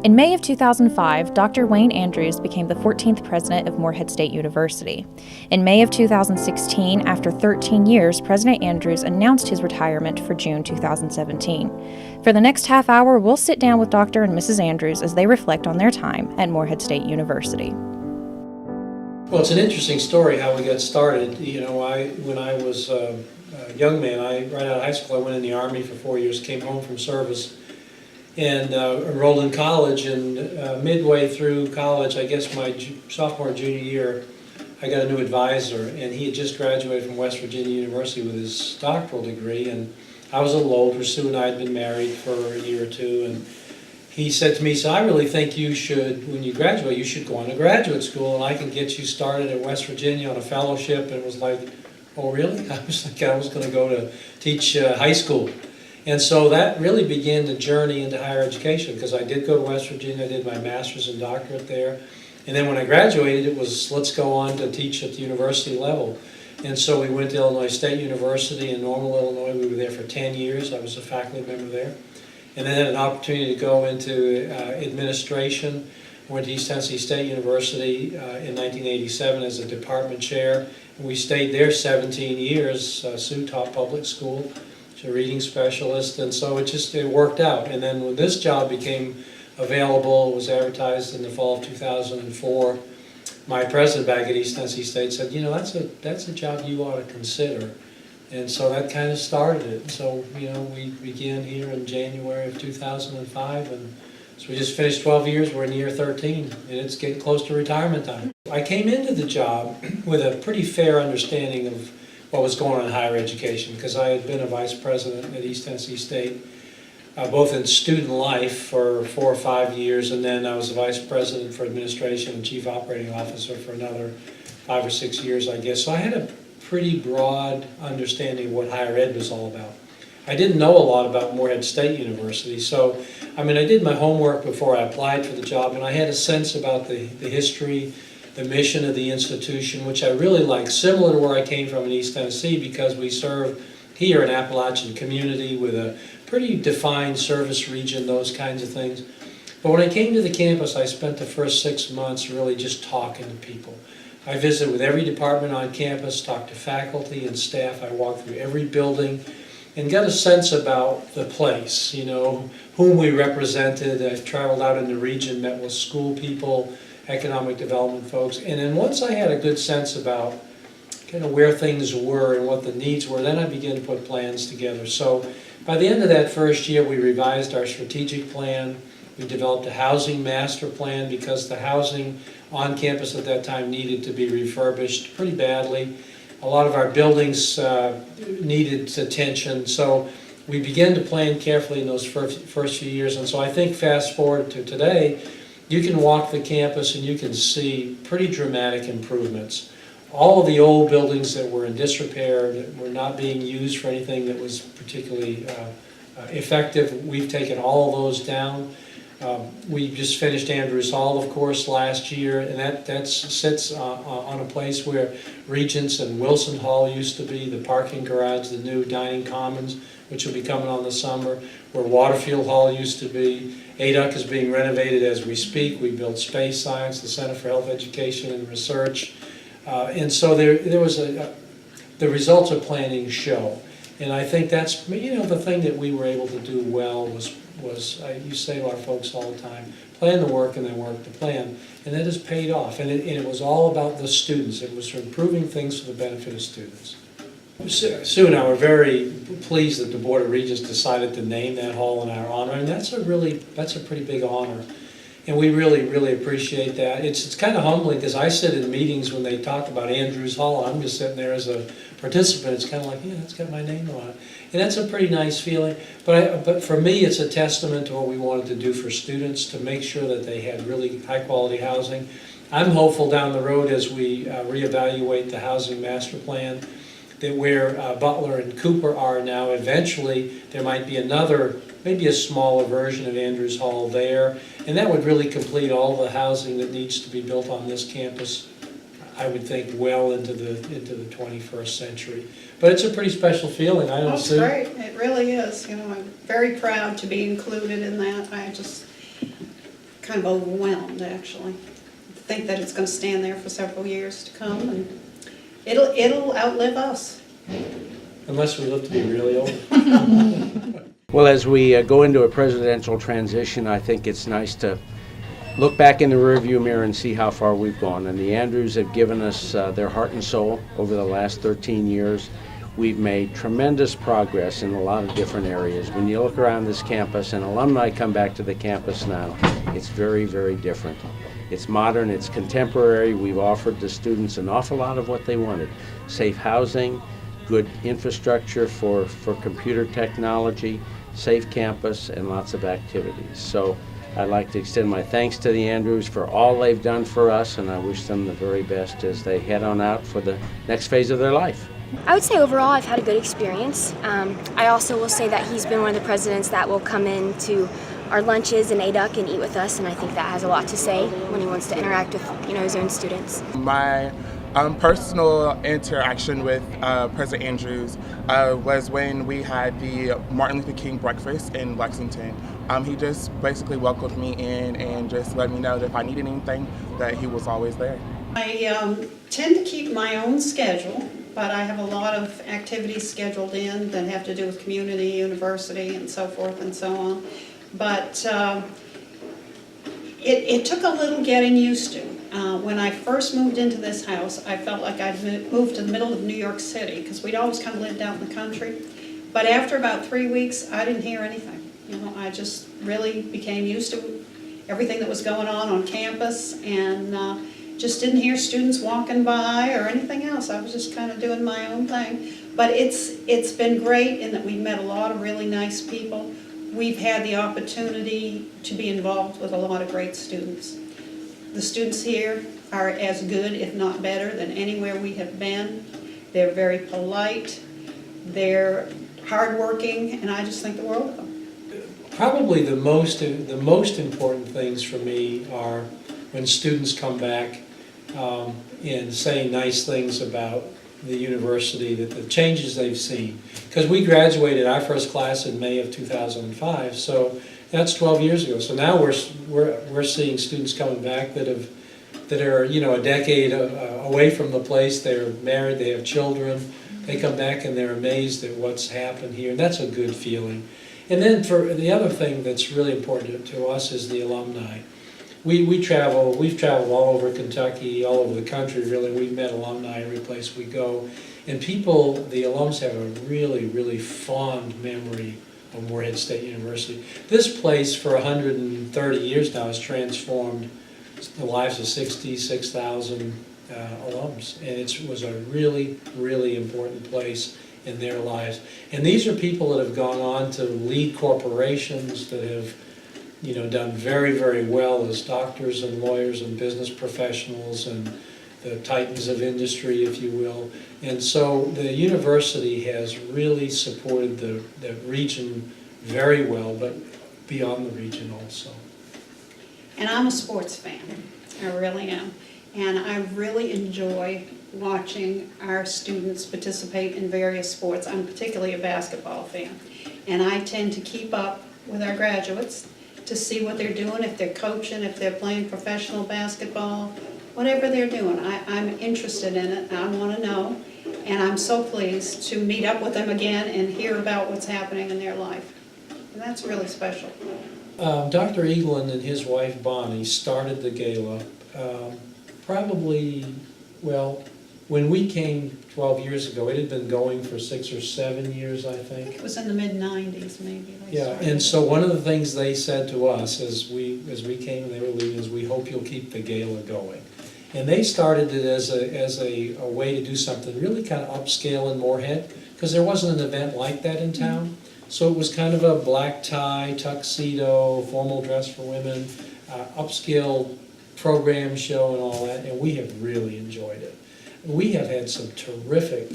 In May of 2005, Dr. Wayne Andrews became the 14th president of Morehead State University. In May of 2016, after 13 years, President Andrews announced his retirement for June 2017. For the next half hour, we'll sit down with Dr. and Mrs. Andrews as they reflect on their time at Morehead State University. Well, it's an interesting story how we got started. You know, when I was a young man, right out of high school, I went in the Army for 4 years, came home from service, and enrolled in college. And midway through college, I guess my sophomore and junior year, I got a new advisor, and he had just graduated from West Virginia University with his doctoral degree, and I was a little older. Sue and I had been married for a year or two, and he said to me, so I really think you should, when you graduate, you should go on to graduate school, and I can get you started at West Virginia on a fellowship. And it was like, oh really? I was like, I was going to go to teach high school. And so that really began the journey into higher education, because I did go to West Virginia, I did my master's and doctorate there. And then when I graduated, it was, let's go on to teach at the university level. And so we went to Illinois State University in Normal, Illinois. We were there for 10 years. I was a faculty member there. And then had an opportunity to go into administration. I went to East Tennessee State University in 1987 as a department chair. And we stayed there 17 years. Sue taught public school. She's a reading specialist. And so it worked out. And then when this job became available, it was advertised in the fall of 2004, my president back at East Tennessee State said, you know, that's a job you ought to consider. And so that kind of started it. So, you know, we began here in January of 2005, and so we just finished 12 years. We're in year 13, and it's getting close to retirement time. I came into the job with a pretty fair understanding of what was going on in higher education, because I had been a vice president at East Tennessee State, both in student life for 4 or 5 years, and then I was a vice president for administration and chief operating officer for another 5 or 6 years, I guess. So I had a pretty broad understanding of what higher ed was all about. I didn't know a lot about Morehead State University, so I mean, I did my homework before I applied for the job, and I had a sense about the history, the mission of the institution, which I really like, similar to where I came from in East Tennessee, because we serve here an Appalachian community with a pretty defined service region, those kinds of things. But when I came to the campus, I spent the first 6 months really just talking to people. I visited with every department on campus, talked to faculty and staff. I walked through every building and got a sense about the place, you know, whom we represented. I traveled out in the region, met with school people, economic development folks. And then once I had a good sense about kind of where things were and what the needs were, then I began to put plans together. So by the end of that first year, we revised our strategic plan. We developed a housing master plan, because the housing on campus at that time needed to be refurbished pretty badly. A lot of our buildings needed attention, so we began to plan carefully in those first few years. And so I think fast forward to today, you can walk the campus and you can see pretty dramatic improvements. All of the old buildings that were in disrepair, that were not being used for anything that was particularly effective, we've taken all of those down. We just finished Andrews Hall, of course, last year, and that sits on a place where Regents and Wilson Hall used to be, the parking garage, the new dining commons, which will be coming on the summer, where Waterfield Hall used to be. ADUC is being renovated as we speak. We built Space Science, the Center for Health Education and Research. And so there was the results of planning show. And I think that's, you know, the thing that we were able to do well was you say to our folks all the time, plan the work and then work the plan. And that has paid off. And it was all about the students. It was for improving things for the benefit of students. Sue and I were very pleased that the Board of Regents decided to name that hall in our honor. And that's a pretty big honor. And we really, really appreciate that. It's kind of humbling, because I sit in meetings when they talk about Andrews Hall. I'm just sitting there as a participant. It's kind of like, yeah, it's got my name on it. And that's a pretty nice feeling. But for me, it's a testament to what we wanted to do for students, to make sure that they had really high-quality housing. I'm hopeful down the road, as we reevaluate the housing master plan, that where Butler and Cooper are now, eventually there might be another, maybe a smaller version of Andrews Hall there, and that would really complete all the housing that needs to be built on this campus, I would think, well into the 21st century. But it's a pretty special feeling. I don't know. That's great. It really is. You know, I'm very proud to be included in that. kind of overwhelmed, actually. Think that it's going to stand there for several years to come, and it'll outlive us. Unless we live to be really old. Well, as we go into a presidential transition, I think it's nice to look back in the rearview mirror and see how far we've gone. And the Andrews have given us their heart and soul over the last 13 years. We've made tremendous progress in a lot of different areas. When you look around this campus and alumni come back to the campus now, it's very, very different. It's modern, it's contemporary. We've offered the students an awful lot of what they wanted. Safe housing, good infrastructure for computer technology, safe campus, and lots of activities. So I'd like to extend my thanks to the Andrews for all they've done for us, and I wish them the very best as they head on out for the next phase of their life. I would say overall I've had a good experience. I also will say that he's been one of the presidents that will come in to our lunches in ADUC and eat with us, and I think that has a lot to say when he wants to interact with his own students. My personal interaction with President Andrews was when we had the Martin Luther King breakfast in Lexington. He just basically welcomed me in and just let me know that if I needed anything, that he was always there. I tend to keep my own schedule, but I have a lot of activities scheduled in that have to do with community, university, and so forth and so on. But it took a little getting used to. When I first moved into this house, I felt like I'd moved to the middle of New York City, because we'd always kind of lived out in the country. But after about 3 weeks, I didn't hear anything. I just really became used to everything that was going on campus, and just didn't hear students walking by or anything else. I was just kind of doing my own thing. But it's been great in that we've met a lot of really nice people. We've had the opportunity to be involved with a lot of great students. The students here are as good, if not better, than anywhere we have been. They're very polite, they're hardworking, and I just think the world of them. Probably the most important things for me are when students come back and say nice things about the university, that the changes they've seen. Because we graduated our first class in May of 2005, so that's 12 years ago. So now we're seeing students coming back that are a decade away from the place. They're married, they have children. They come back and they're amazed at what's happened here, and that's a good feeling. And then for the other thing that's really important to us is the alumni. We've traveled all over Kentucky, all over the country really. We've met alumni every place we go. And the alums have a really, really fond memory of Morehead State University. This place for 130 years now has transformed the lives of 66,000 alums. And it was a really, really important place in their lives. And these are people that have gone on to lead corporations, that have done very, very well as doctors and lawyers and business professionals and the titans of industry, if you will. And so the university has really supported the region very well, but beyond the region also. And I'm a sports fan, I really am. And I really enjoy watching our students participate in various sports. I'm particularly a basketball fan. And I tend to keep up with our graduates to see what they're doing, if they're coaching, if they're playing professional basketball, whatever they're doing. I'm interested in it, I want to know, and I'm so pleased to meet up with them again and hear about what's happening in their life. And that's really special. Dr. Eaglin and his wife Bonnie started the gala when we came 12 years ago. It had been going for 6 or 7 years, I think. It was in the mid-90s, maybe. Yeah, and so one of the things they said to us as we came and they were leaving is, we hope you'll keep the gala going. And they started it as a way to do something really kind of upscale in Morehead, because there wasn't an event like that in town. So it was kind of a black tie, tuxedo, formal dress for women, upscale program show and all that, and we have really enjoyed it. We have had some terrific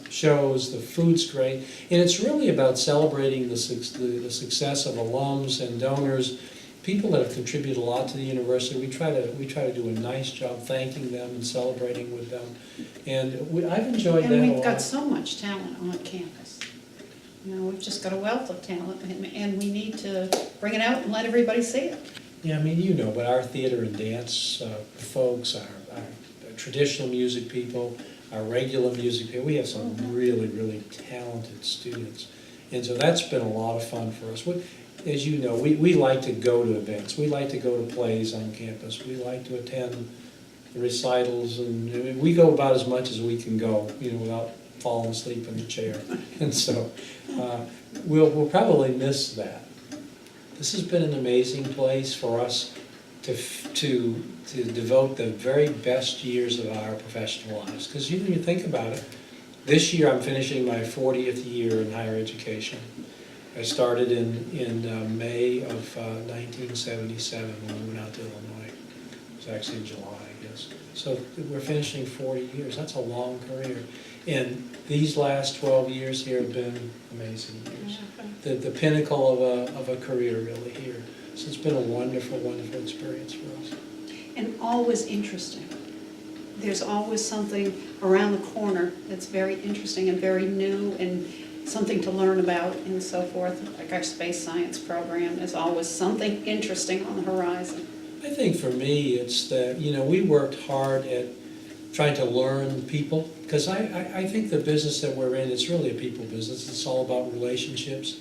shows, the food's great, and it's really about celebrating the success of alums and donors, people that have contributed a lot to the university. We try to do a nice job thanking them and celebrating with them, and I've enjoyed that a lot. And we've got so much talent on campus. We've just got a wealth of talent, and we need to bring it out and let everybody see it. Yeah, I mean, you know, but our theater and dance folks, our traditional music people, our regular music people, we have some really, really talented students. And so that's been a lot of fun for us. As you know, we like to go to events. We like to go to plays on campus. We like to attend recitals, and we go about as much as we can go, you know, without falling asleep in the chair. And so we'll probably miss that. This has been an amazing place for us to devote the very best years of our professional lives. Because you think about it, this year I'm finishing my 40th year in higher education. I started in May of 1977 when we went out to Illinois. It was actually in July, I guess. So we're finishing 40 years. That's a long career. And these last 12 years here have been amazing years. The pinnacle of a career really here. So it's been a wonderful, wonderful experience for us. And always interesting. There's always something around the corner that's very interesting and very new and something to learn about and so forth. Like our space science program, there's always something interesting on the horizon. I think for me it's that, you know, we worked hard at trying to learn people, because I think the business that we're in, it's really a people business. It's all about relationships.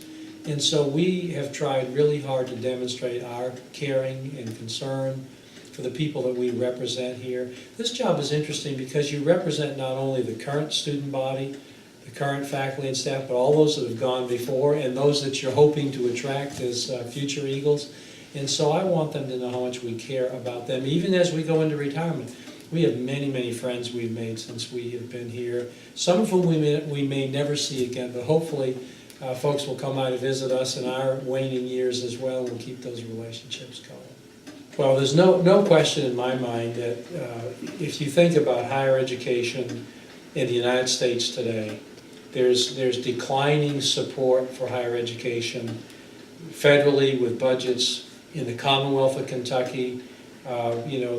And so we have tried really hard to demonstrate our caring and concern for the people that we represent here. This job is interesting because you represent not only the current student body, the current faculty and staff, but all those that have gone before and those that you're hoping to attract as future Eagles. And so I want them to know how much we care about them, even as we go into retirement. We have many, many friends we've made since we have been here, some of whom we may never see again, but hopefully folks will come by to visit us in our waning years as well, and we'll keep those relationships going. Well, there's no question in my mind that if you think about higher education in the United States today, there's declining support for higher education federally with budgets in the Commonwealth of Kentucky. You know,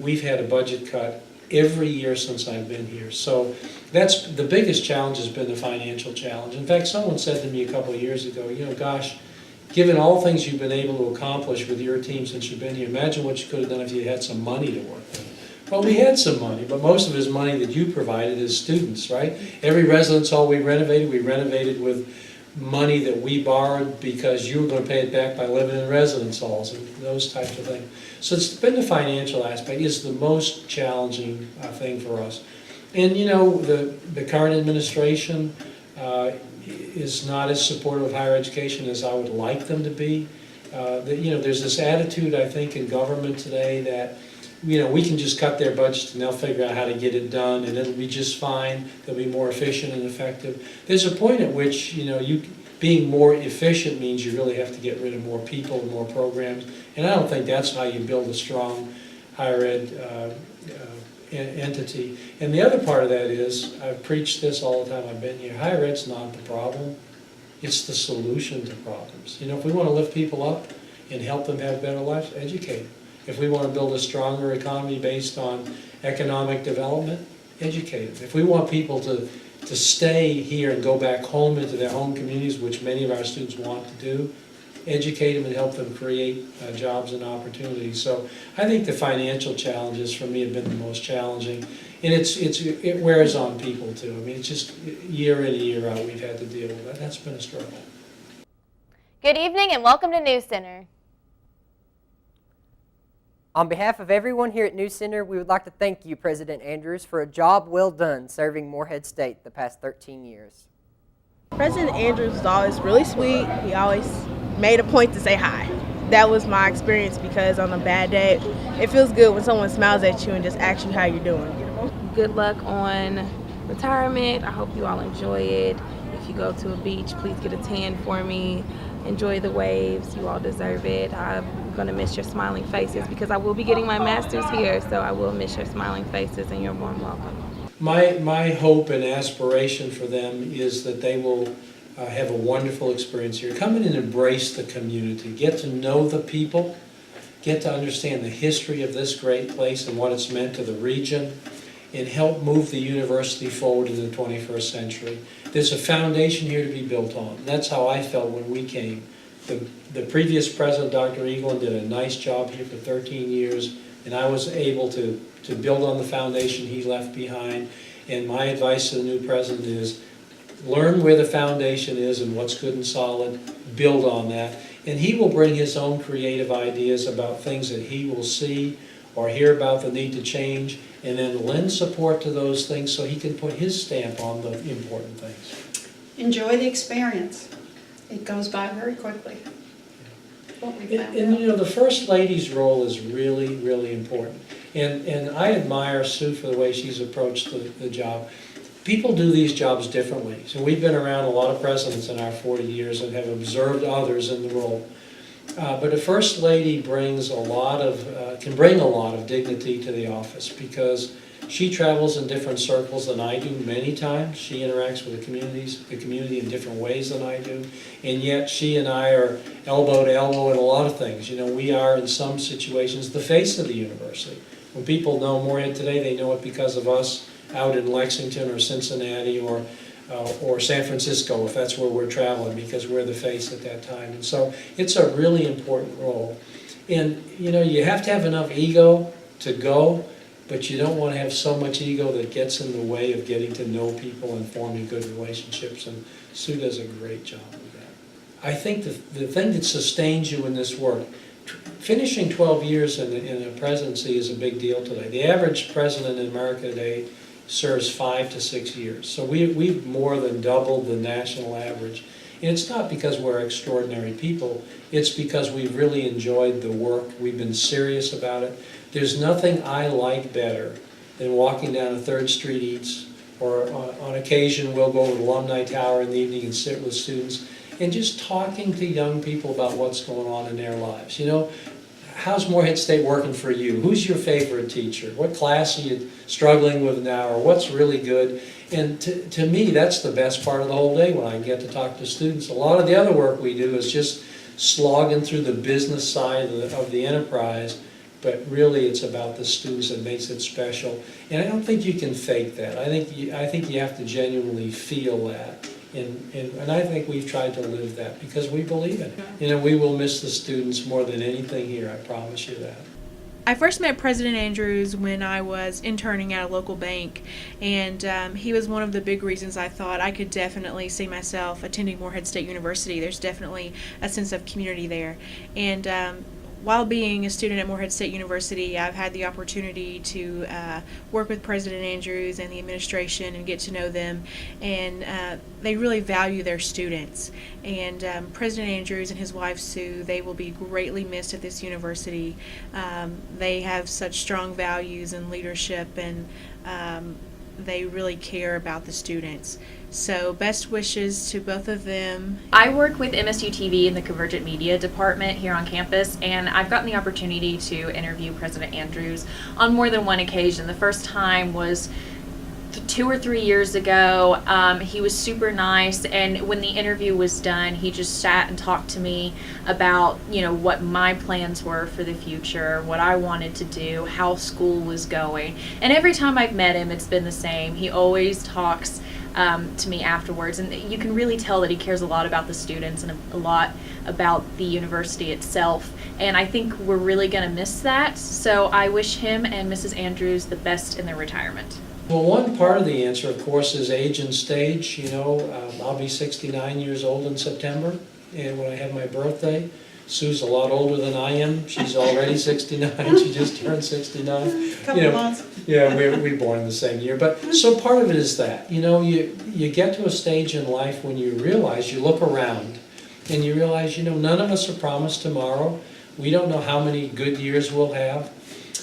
we've had a budget cut every year since I've been here. So that's the biggest challenge, has been the financial challenge. In fact, someone said to me a couple of years ago, you know, gosh, given all things you've been able to accomplish with your team since you've been here, imagine what you could have done if you had some money to work with. Well, we had some money, but most of it is money that you provided as students, right? Every residence hall we renovated with money that we borrowed because you were going to pay it back by living in residence halls and those types of things. So it's been the financial aspect is the most challenging thing for us. And you know, the current administration is not as supportive of higher education as I would like them to be. You know, there's this attitude, I think, in government today that, you know, we can just cut their budgets and they'll figure out how to get it done and it'll be just fine. They'll be more efficient and effective. There's a point at which, you know, being more efficient means you really have to get rid of more people and more programs. And I don't think that's how you build a strong higher ed entity. And the other part of that is, I've preached this all the time I've been here, higher ed's not the problem, it's the solution to problems. You know, if we want to lift people up and help them have better lives, educate them. If we want to build a stronger economy based on economic development, educate them. If we want people to stay here and go back home into their home communities, which many of our students want to do, educate them and help them create jobs and opportunities. So I think the financial challenges for me have been the most challenging. And it wears on people too. I mean, it's just year in, year out we've had to deal with that. That's been a struggle. Good evening and welcome to News Center. On behalf of everyone here at News Center, we would like to thank you, President Andrews, for a job well done serving Morehead State the past 13 years. President Andrews was always really sweet. He always made a point to say hi. That was my experience because on a bad day, it feels good when someone smiles at you and just asks you how you're doing. Good luck on retirement. I hope you all enjoy it. If you go to a beach, please get a tan for me. Enjoy the waves. You all deserve it. I'm going to miss your smiling faces because I will be getting my master's here, so I will miss your smiling faces and your warm welcome. My hope and aspiration for them is that they will have a wonderful experience here. Come in and embrace the community. Get to know the people. Get to understand the history of this great place and what it's meant to the region, and help move the university forward in the 21st century. There's a foundation here to be built on. That's how I felt when we came The previous president, Dr. Eaglin, did a nice job here for 13 years, and I was able to build on the foundation he left behind. And my advice to the new president is, learn where the foundation is and what's good and solid, build on that. And he will bring his own creative ideas about things that he will see or hear about the need to change, and then lend support to those things so he can put his stamp on the important things. Enjoy the experience. It goes by very quickly. What we found And out. you know, the First Lady's role is really, really important. And I admire Sue for the way she's approached the job. People do these jobs differently. So we've been around a lot of presidents in our 40 years and have observed others in the role. But a First Lady brings can bring a lot of dignity to the office because she travels in different circles than I do many times. She interacts with the community in different ways than I do. And yet she and I are elbow to elbow in a lot of things. You know, we are in some situations the face of the university. When people know Morehead today, they know it because of us out in Lexington or Cincinnati or San Francisco, if that's where we're traveling, because we're the face at that time. And so it's a really important role. And you know, you have to have enough ego to go, but you don't want to have so much ego that gets in the way of getting to know people and forming good relationships. And Sue does a great job with that. I think the thing that sustains you in this work, finishing 12 years in a presidency is a big deal today. The average president in America today serves 5 to 6 years. So we've more than doubled the national average. And it's not because we're extraordinary people, it's because we've really enjoyed the work, we've been serious about it. There's nothing I like better than walking down a 3rd Street Eats, or on occasion we'll go to the Alumni Tower in the evening and sit with students and just talking to young people about what's going on in their lives. You know, how's Morehead State working for you? Who's your favorite teacher? What class are you struggling with now, or what's really good? And to me, that's the best part of the whole day when I get to talk to students. A lot of the other work we do is just slogging through the business side of the enterprise, but really it's about the students that makes it special. And I don't think you can fake that. I think you have to genuinely feel that. And I think we've tried to live that because we believe in it. You know, we will miss the students more than anything here, I promise you that. I first met President Andrews when I was interning at a local bank, and he was one of the big reasons I thought I could definitely see myself attending Morehead State University. There's definitely a sense of community there. And while being a student at Morehead State University, I've had the opportunity to work with President Andrews and the administration and get to know them, and they really value their students. And President Andrews and his wife Sue, they will be greatly missed at this university. They have such strong values and leadership, and they really care about the students. So best wishes to both of them. I work with MSU TV in the Convergent Media department here on campus, and I've gotten the opportunity to interview President Andrews on more than one occasion. The first time was 2 or 3 years ago. He was super nice, and when the interview was done, he just sat and talked to me about, you know, what my plans were for the future, what I wanted to do, how school was going. And every time I've met him, it's been the same. He always talks to me afterwards, and you can really tell that he cares a lot about the students and a lot about the university itself, and I think we're really going to miss that. So I wish him and Mrs. Andrews the best in their retirement. Well, one part of the answer, of course, is age and stage. You know, I'll be 69 years old in September, and when I have my birthday, Sue's a lot older than I am. She's already 69. She just turned 69. Couple months. Yeah, we born in the same year. But so part of it is that, you know, you get to a stage in life when you realize, you look around, and you realize, you know, none of us are promised tomorrow. We don't know how many good years we'll have.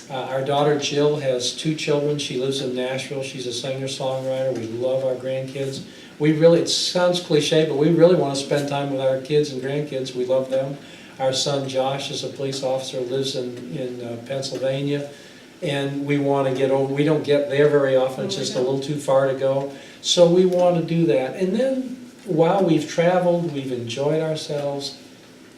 Our daughter Jill has 2 children. She lives in Nashville. She's a singer-songwriter. We love our grandkids. It sounds cliche, but we really want to spend time with our kids and grandkids. We love them. Our son Josh is a police officer, lives in Pennsylvania, and we want to get over. We don't get there very often. It's just a little too far to go. So we want to do that. And then while we've traveled, we've enjoyed ourselves.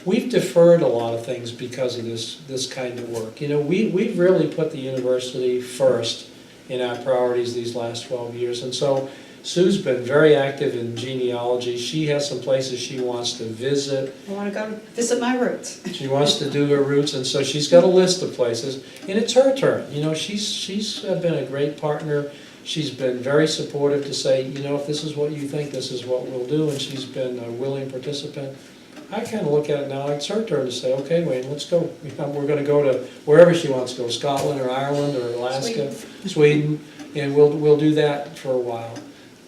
We've deferred a lot of things because of this kind of work. You know, we've really put the university first in our priorities these last 12 years. And so Sue's been very active in genealogy. She has some places she wants to visit. I want to go visit my roots. She wants to do her roots, and so she's got a list of places, and it's her turn. You know, she's been a great partner. She's been very supportive to say, you know, if this is what you think, this is what we'll do, and she's been a willing participant. I kind of look at it now, it's her turn to say, okay, Wayne, let's go. We're going to go to wherever she wants to go, Scotland or Ireland or Alaska, Sweden, and we'll do that for a while.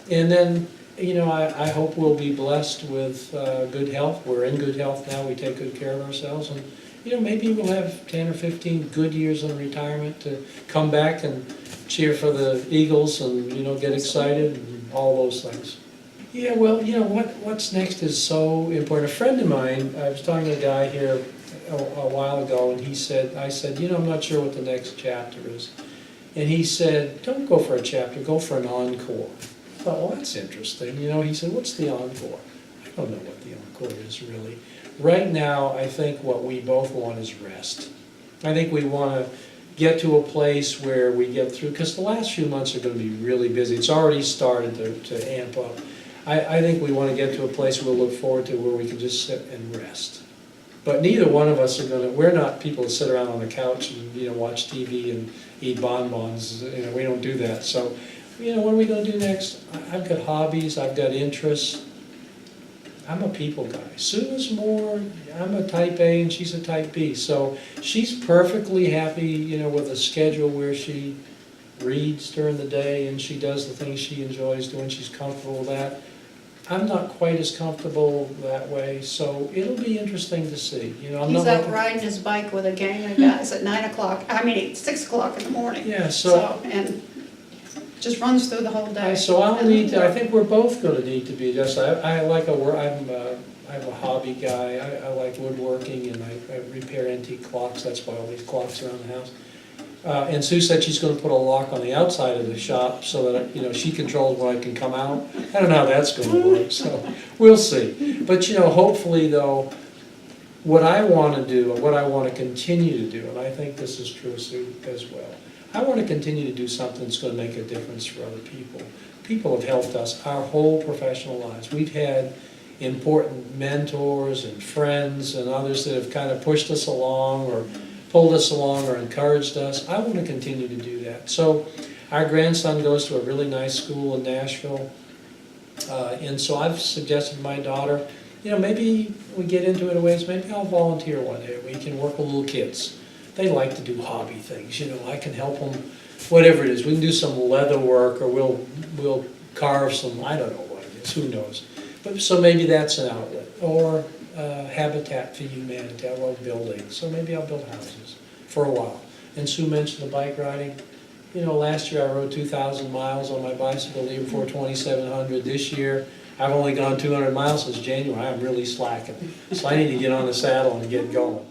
And then, you know, I hope we'll be blessed with good health. We're in good health now. We take good care of ourselves. And, you know, maybe we'll have 10 or 15 good years in retirement to come back and cheer for the Eagles and, you know, get excited and all those things. Yeah, well, you know, what's next is so important. A friend of mine, I was talking to a guy here a while ago, and I said, you know, I'm not sure what the next chapter is. And he said, don't go for a chapter, go for an encore. I thought, well, that's interesting. You know, he said, what's the encore? I don't know what the encore is really. Right now, I think what we both want is rest. I think we want to get to a place where we get through, because the last few months are going to be really busy. It's already started to amp up. I think we want to get to a place we'll look forward to where we can just sit and rest. But neither one of us are going to, we're not people that sit around on the couch and, you know, watch TV and eat bonbons. You know, we don't do that. So, you know, what are we going to do next? I've got hobbies, I've got interests. I'm a people guy. Sue is more, I'm a type A and she's a type B. So she's perfectly happy, you know, with a schedule where she reads during the day and she does the things she enjoys doing. She's comfortable with that. I'm not quite as comfortable that way, so it'll be interesting to see. You know, He's out riding his bike with a gang of guys at 6 o'clock in the morning. Yeah, so and just runs through the whole day. So I think we're both going to need to be adjusted. I'm a hobby guy. I like woodworking and I repair antique clocks. That's why all these clocks around the house. And Sue said she's going to put a lock on the outside of the shop so that, you know, she controls when I can come out. I don't know how that's going to work, so we'll see. But, you know, hopefully, though, what I want to do and what I want to continue to do, and I think this is true, Sue, as well, I want to continue to do something that's going to make a difference for other people. People have helped us our whole professional lives. We've had important mentors and friends and others that have kind of pushed us along or pulled us along or encouraged us. I want to continue to do that. So our grandson goes to a really nice school in Nashville. And so I've suggested to my daughter, you know, maybe we get into it a ways, maybe I'll volunteer one day. We can work with little kids. They like to do hobby things, you know, I can help them, whatever it is. We can do some leather work or we'll carve some, I don't know what it is, who knows. But so maybe that's an outlet. Or Habitat for Humanity, I love building, so maybe I'll build houses for a while. And Sue mentioned the bike riding. You know, last year I rode 2,000 miles on my bicycle, the year before 2,700. This year I've only gone 200 miles since January. I'm really slacking. So I need to get on the saddle and get going.